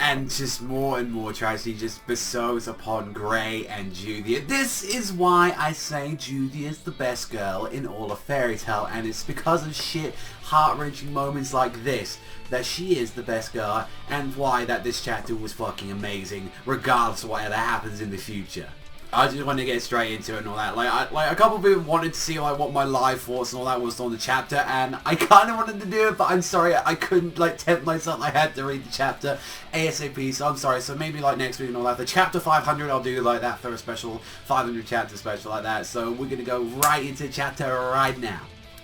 And just more and more tragedy just bestows upon Gray and Juvia. This is why I say Juvia is the best girl in all of Fairy Tail, and it's because of shit, heart-wrenching moments like this that she is the best girl, and why that this chapter was fucking amazing, regardless of whatever happens in the future. I just want to get straight into it and all that. Like a couple of people wanted to see like what my live thoughts and all that was on the chapter, and I kind of wanted to do it, but I'm sorry, I couldn't like tempt myself. I had to read the chapter ASAP, so I'm sorry. So maybe like next week and all that. For chapter 500, I'll do like that for a special 500 chapter special like that. So we're gonna go right into chapter right now.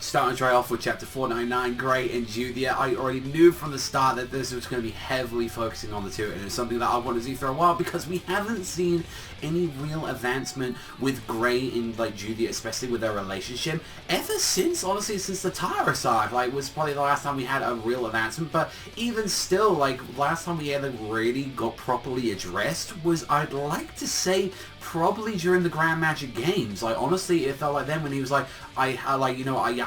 Starting right off with chapter 499, Gray and Juvia. I already knew from the start that this was going to be heavily focusing on the two, and it's something that I wanted to see for a while because we haven't seen any real advancement with Gray and like Juvia, especially with their relationship, ever since, honestly, since the Tyra side. Like, was probably the last time we had a real advancement, but even still, like, last time we ever really got properly addressed was, I'd like to say, probably during the Grand Magic Games. Like, honestly, it felt like then when he was like, I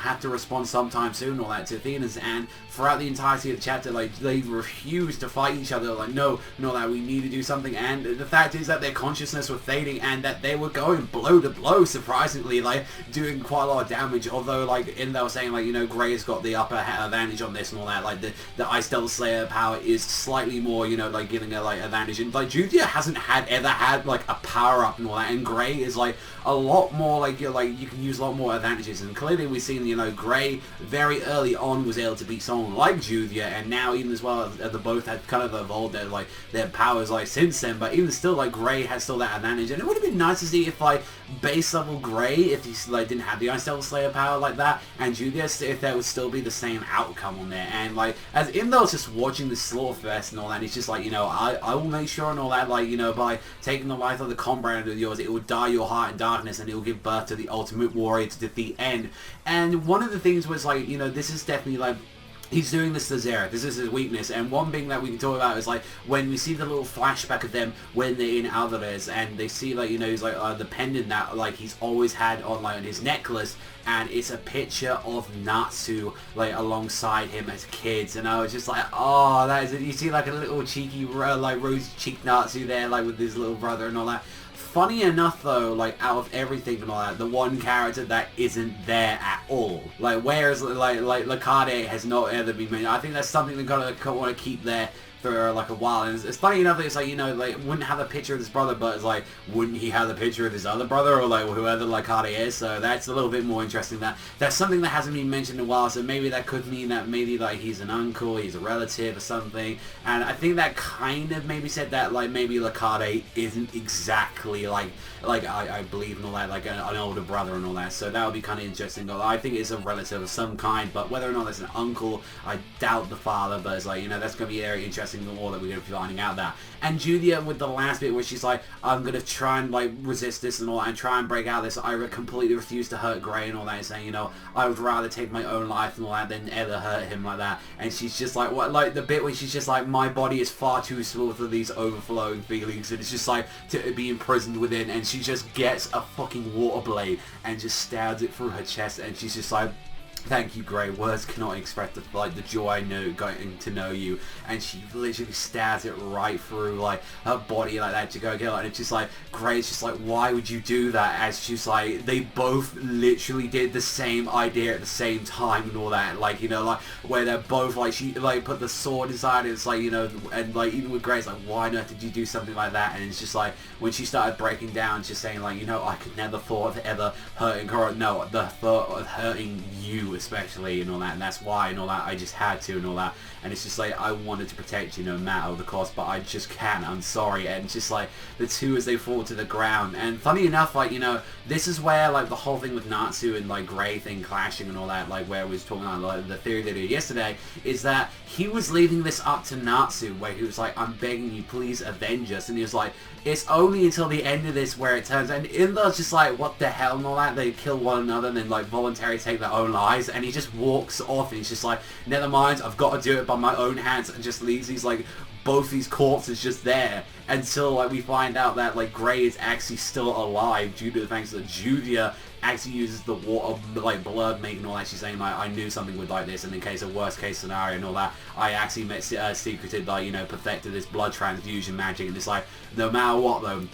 have to respond sometime soon, all that to Athena's, and throughout the entirety of the chapter, like, they refused to fight each other, like, no, that we need to do something, and the fact is that their consciousness was fading, and that they were going blow to blow, surprisingly, like, doing quite a lot of damage, although, like, they were saying, like, you know, Gray has got the upper advantage on this and all that, like, the Ice Devil Slayer power is slightly more, you know, like, giving her, like, advantage, and, like, Juvia hasn't ever had, like, a power-up and all that, and Gray is, like, a lot more, like, you can use a lot more advantages, and clearly we've seen, you know, Gray very early on was able to beat someone like Juvia, and now even as well, the both had kind of evolved their, like, their powers, like, since then, but even still, like, Gray has still that advantage, and it would have been nice to see if, like, base level Gray, if he, like, didn't have the Ice Devil Slayer power like that, and Juvia, if that would still be the same outcome on there, and, like, as in though just watching the Slaughterfest and all that, it's just like, you know, I will make sure and all that, like, you know, by taking the life of the comrade of yours, it will dye your heart in darkness, and it will give birth to the ultimate warrior to defeat E.N.D. And one of the things was, like, you know, this is definitely, like, he's doing this to Zera. This is his weakness. And one thing that we can talk about is, like, when we see the little flashback of them when they're in Alvarez, and they see, like, you know, he's, like, the pendant that, like, he's always had on, like, his necklace, and it's a picture of Natsu, like, alongside him as kids, and I was just like, oh, that is it. You see, like, a little cheeky, like, rosy-cheeked Natsu there, like, with his little brother and all that. Funny enough, though, like, out of everything and all that, the one character that isn't there at all. Like, whereas, like Lakade has not ever been mentioned. I think that's something they're gonna want to keep there for, like, a while. And it's funny enough that it's like, you know, like, wouldn't have a picture of his brother, but it's like, wouldn't he have the picture of his other brother, or, like, whoever Lakade is? So that's a little bit more interesting. That's something that hasn't been mentioned in a while, so maybe that could mean that maybe, like, he's an uncle, he's a relative or something. And I think that kind of maybe said that, like, maybe Lakade isn't exactly, like I believe and all that, like, an older brother and all that. So that would be kind of interesting. I think it's a relative of some kind, but whether or not it's an uncle, I doubt the father, but it's like, you know, that's going to be very interesting the more that we're going to be finding out that. And Juvia with the last bit where she's like, I'm going to try and, like, resist this and all that, and try and break out of this. I completely refuse to hurt Gray and all that, and saying, you know, I would rather take my own life and all that than ever hurt him like that. And she's just like, what, like, the bit where she's just like, my body is far too small for these overflowing feelings, and it's just like, to be imprisoned within, and she just gets a fucking water blade and just stabs it through her chest, and she's just like, thank you, Gray. Words cannot express the, like, the joy I know going to know you. And she literally stabs it right through, like, her body like that to go get it. And it's just like, Gray's just like, why would you do that? As she's like, they both literally did the same idea at the same time and all that. Like, you know, like, where they're both, like, she, like, put the sword inside, and it's like, you know, and, like, even with Gray's like, why on earth did you do something like that? And it's just like, when she started breaking down, just saying, like, you know, I could never thought of ever hurting her. No, the thought of hurting you especially and all that, and that's why and all that, I just had to and all that. And it's just like, I wanted to protect you no matter the cost, but I just can't, I'm sorry. And it's just like, the two as they fall to the ground. And funny enough, like, you know, this is where, like, the whole thing with Natsu and, like, Gray thing clashing and all that, like, where we was talking about, like, the theory that he did yesterday, is that he was leaving this up to Natsu, where he was like, I'm begging you, please avenge us. And he was like, it's only until the end of this where it turns, and Inda's just like, what the hell and all that, they kill one another and then, like, voluntarily take their own lives, and he just walks off, and he's just like, never mind, I've got to do it by my own hands, and just leaves these, like, both these corpses just there until, like, we find out that, like, Gray is actually still alive due to the fact that Juvia actually uses the water, like blood making all that. She's saying like, I knew something would like this, and in case of worst case scenario and all that, I actually secreted, like, you know, perfected this blood transfusion magic, and it's like, no matter what though,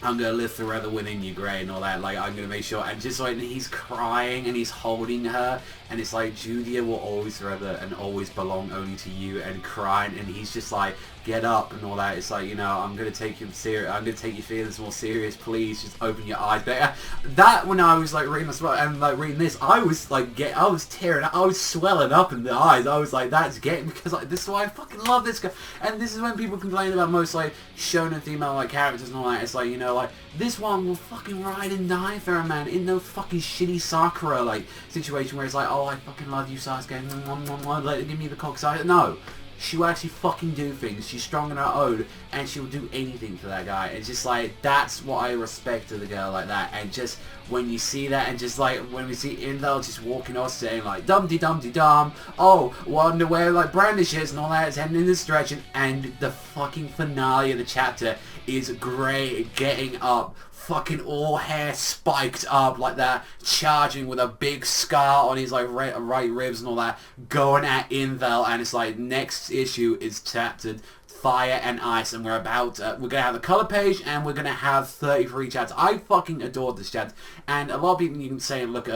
I'm gonna live forever within you, Gray, and all that. Like, I'm gonna make sure. And just like, he's crying and he's holding her, and it's like, Juvia will always forever and always belong only to you, and crying, and he's just like, get up and all that. It's like, you know, I'm gonna take you serious. I'm gonna take your feelings more serious. Please, just open your eyes. But that, when I was like reading this and like reading this, I was like, I was tearing up. I was swelling up in the eyes. I was like, that's getting, because like, this is why I fucking love this guy. And this is when people complain about most like shonen female like characters and all that. It's like, you know, like, this one will fucking ride and die for a man, in no fucking shitty Sakura like situation where it's like, oh, I fucking love you, Sasuke, like, give me the cock side. No, she will actually fucking do things. She's strong on her own, and she will do anything for that guy. It's just like, that's what I respect of the girl like that. And just when you see that, and just like when we see E.N.D just walking off saying like, dum-de-dum-de-dum, oh, wonder where like Brandish is and all that, it's heading in this direction. And the fucking finale of the chapter is Gray getting up, fucking all hair spiked up like that, charging with a big scar on his like right ribs and all that, going at E.N.D, and it's like, next issue is chaptered Fire and Ice, and we're gonna have the color page, and we're gonna have 33 chapters. I fucking adored this chapter, and a lot of people, you can say, look,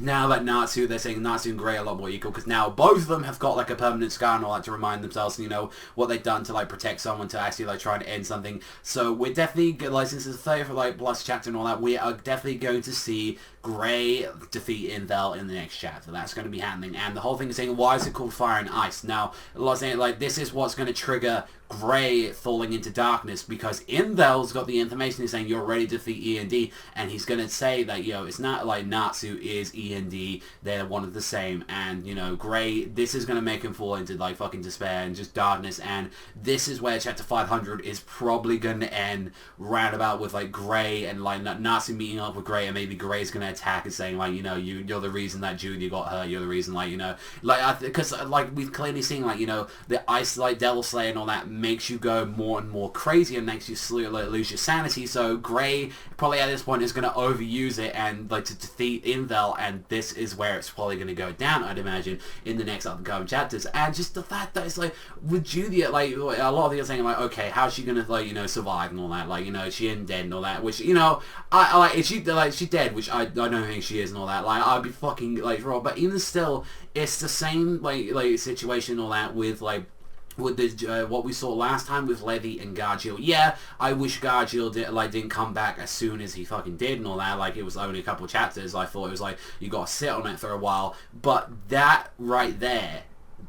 now that Natsu, they're saying Natsu and Gray are a lot more equal, because now both of them have got like a permanent scar and all that to remind themselves, you know, what they've done to like protect someone, to actually like try and end something. So we're definitely, like, since it's a 30 for like plus chapter and all that, we are definitely going to see Gray defeat E.N.D in the next chapter. That's going to be happening. And the whole thing is saying, why is it called Fire and Ice? Now, a lot of saying like, this is what's going to trigger Gray falling into darkness, because E.N.D's got the information. He's saying, you're ready to defeat E.N.D, and he's going to say that, you know, it's not like Natsu is E.N.D, they're one of the same, and, you know, Gray, this is going to make him fall into like fucking despair and just darkness, and this is where chapter 500 is probably going to end, roundabout with like Gray and like Natsu meeting up with Gray, and maybe Gray's going to attack and saying like, you know, you're the reason that Juvia got hurt, you're the reason, like, you know, like, because like we've clearly seen, like, you know, the Ice like Devil Slayer and all that makes you go more and more crazy and makes you lose your sanity. So Gray probably at this point is going to overuse it and like to defeat E.N.D, and this is where it's probably going to go down, I'd imagine, in the next upcoming chapters. And just the fact that it's like with Juvia, like a lot of people are saying like, okay, how's she going to like, you know, survive and all that, like, you know, she ain't dead and all that, which, you know, I like, if she like, she's dead, which I don't think she is and all that, like, I'd be fucking like raw. But even still, it's the same like situation and all that with like with the what we saw last time with Levi and Gargiel. Yeah, I wish Gargiel didn't come back as soon as he fucking did and all that. Like, it was only a couple of chapters. I thought it was like, you gotta sit on it for a while. But that right there,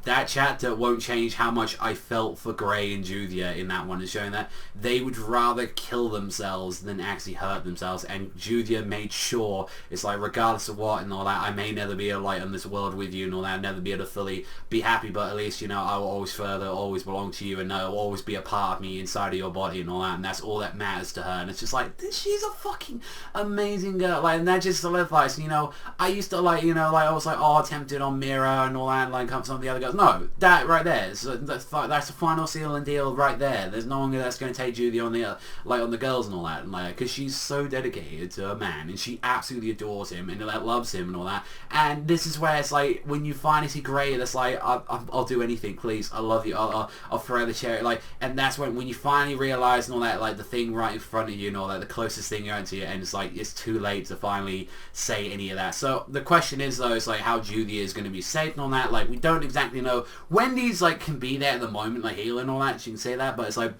that chapter won't change how much I felt for Gray and Juvia in that one, is showing that they would rather kill themselves than actually hurt themselves. And Juvia made sure, it's like, regardless of what and all that, I may never be a light on this world with you and all that, I'll never be able to fully be happy, but at least, you know, I will always belong to you, and I will always be a part of me inside of your body and all that, and that's all that matters to her. And it's just like, she's a fucking amazing girl, like, and that just solidifies, you know, I used to like, you know, like, I was like, oh, tempted on Mira and all that, and like some of the other girls. No, that right there, that's the final seal and deal right there. There's no one that's going to take Juvia on the like on the girls and all that, and like, because she's so dedicated to a man, and she absolutely adores him and like loves him and all that. And this is where it's like, when you finally see Gray, that's like, I'll do anything, please, I love you, I'll forever share it, like. And that's when you finally realize and all that, like, the thing right in front of you and all that, the closest thing you're to you, and it's like, it's too late to finally say any of that. So the question is though, it's like, how Juvia is going to be safe and all that. Like, we don't exactly know. Wendy's like can be there at the moment, like healing and all that, she can say that, but it's like,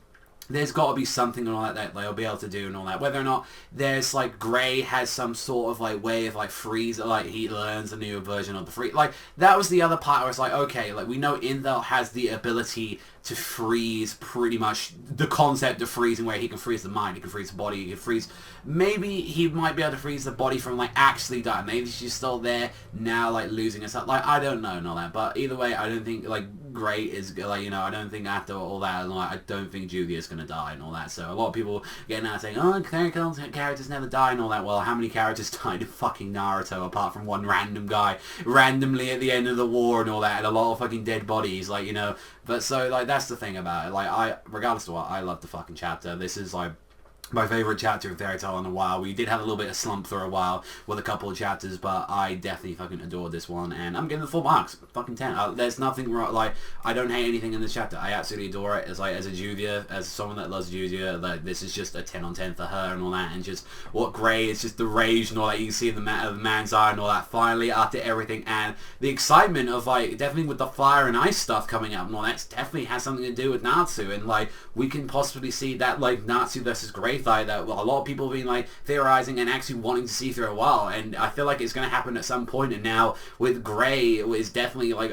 there's got to be something and all that they'll be able to do and all that. Whether or not there's like Gray has some sort of like way of like freeze, like he learns a new version of the freeze. Like, that was the other part where it's like, okay, like we know E.N.D has the ability to freeze pretty much the concept of freezing, where he can freeze the mind, he can freeze the body, he can freeze, maybe he might be able to freeze the body from like actually dying. Maybe she's still there now, like losing herself, like, I don't know and all that. But either way, I don't think like Gray is like, you know, I don't think after all that, like, I don't think Juvia is gonna die and all that. So a lot of people getting out saying, oh, characters never die and all that. Well, how many characters died in fucking Naruto apart from one random guy randomly at the end of the war and all that, and a lot of fucking dead bodies, like, you know. But so like, that's the thing about it, like, regardless of what, I love the fucking chapter. This is like my favourite chapter of Fairy Tail in a while. We did have a little bit of slump for a while with a couple of chapters, but I definitely fucking adored this one, and I'm giving it full marks. Fucking 10. There's nothing wrong, like, I don't hate anything in this chapter. I absolutely adore it. As like, as a Juvia, as someone that loves Juvia, like, this is just a 10 on 10 for her and all that, and just what Gray is, just the rage and all that you can see in the man's eye and all that, finally, after everything, and the excitement of, like, definitely with the fire and ice stuff coming up and all that, definitely has something to do with Natsu, and, like, we can possibly see that, like, Natsu versus Gray fight that, well, a lot of people have been like theorizing and actually wanting to see through a while, and I feel like it's going to happen at some point. And now with Gray, it is definitely like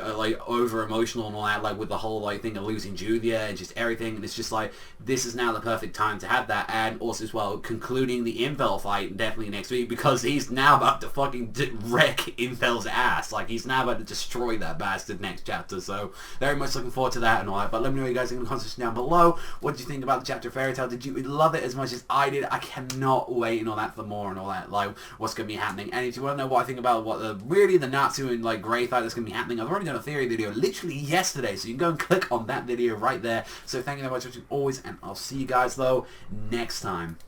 over emotional and all that, like with the whole like thing of losing Juvia and just everything, and it's just like this is now the perfect time to have that. And also as well, concluding the Infel fight definitely next week, because he's now about to fucking wreck Infel's ass. Like, he's now about to destroy that bastard next chapter, so very much looking forward to that and all that. But let me know what you guys think in the comments down below. What did you think about the chapter of Fairy Tail? Did you love it as much as I did? I cannot wait and all that for more and all that, like what's going to be happening. And if you want to know what I think about what really the Natsu and like Gray fight that's going to be happening, I've already done a theory video literally yesterday, so you can go and click on that video right there. So thank you very much for watching always, and I'll see you guys though next time.